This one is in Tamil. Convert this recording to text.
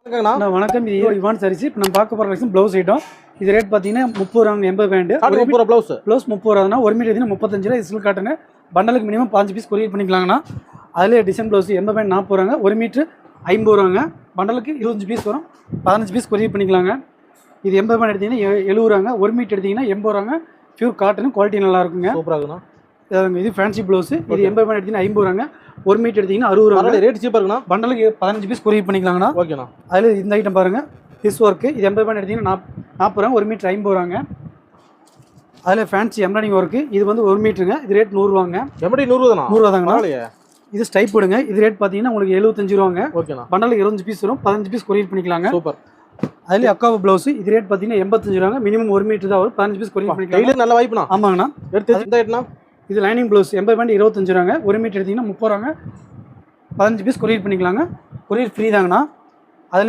வணக்கம். இது இவான் சாரீஸ். இப்போ நம்ம பார்க்க போகிற கலெக்ஷன் ப்ளவுஸ் ஐட்டம். இது ரேட் பார்த்தீங்கன்னா 30 ரூபாங்க. 80 பேண்ட் ப்ளவுஸ் 30 ரூபா. 1 மீட்டர் எடுத்தீங்கன்னா 35 ரூபா. சில்க் காட்டுங்க. பண்டலுக்கு மினிமம் 5 பீஸ் கொரியர் பண்ணிக்கலாங்கண்ணா. அதில் டிசைன் ப்ளவுஸ் 80 பேண்ட் 40 ரூபாங்க. 1 மீட்ரு 50 ரூபாங்க. பண்டலுக்கு 25 பீஸ் வரும். 15 பீஸ் கொரியர் பண்ணிக்கலாங்க. இது 80 பேண்ட் எடுத்தீங்கன்னா 70 ரூபாங்க. 1 மீட்டர் எடுத்தீங்கன்னா 80 ரூபாங்க. பியூர் காட்டன் குவாலிட்டி நல்லா இருக்குங்க. சூப்பராகுண்ணா. இது ஃபேன்சி ப்ளவுஸ். இது 80 பேண்ட் எடுத்தீங்கன்னா 50 ரூபாங்க. 1 மீட்டர் எடுத்தீங்கன்னா 60 ரூபா. ரேட் சீப்பாக இருக்குண்ணா. பண்டலுக்கு 15 பீஸ் கொரியர் பண்ணிக்கலாங்கண்ணா. ஓகேண்ணா. அதில் இந்த ஐட்டம் பாருங்கள். திஸ் ஒர்க்கு இது 80 பேண்ட் எடுத்தீங்கன்னா 40 ரூபா. 1 மீட்டர் 50 ரூபாங்க. அதில் ஃபேன்சி எம்ப்ராய்டிங் ஒர்க்கு இது வந்து 1 மீட்டருங்க. இது ரேட் 100 ரூபாங்க. எப்படி 100 ரூபா தாங்கண்ணா. இது ஸ்டைப் விடுங்க. இது ரேட் பார்த்தீங்கன்னா உங்களுக்கு 75 ரூபாங்க. ஓகேண்ணா. பண்டலுக்கு 25 பீஸ் வரும். 15 பீஸ் கொரியர் பண்ணிக்கலாங்க. சூப்பர். அதில் அக்காவ ப்ளவுஸ் இது ரேட் பார்த்தீங்கன்னா 85 ரூபாங்க. மினிமம் 1 மீட்டர் தான் வரும். 15 பீஸ் கொரியர் பண்ணிக்கலாம். நல்ல வாய்ப்புண்ணா. ஆமாங்கண்ணா. எடுத்து இது லைனிங் ப்ளவுஸ் 80 பேண்ட் 25 ரூபாங்க. 1 மீட்டர் எடுத்தீங்கன்னா 30 ரூபாங்க. 15 பீஸ் கொரியர் பண்ணிக்கலாங்க. Courier free தாங்கண்ணா.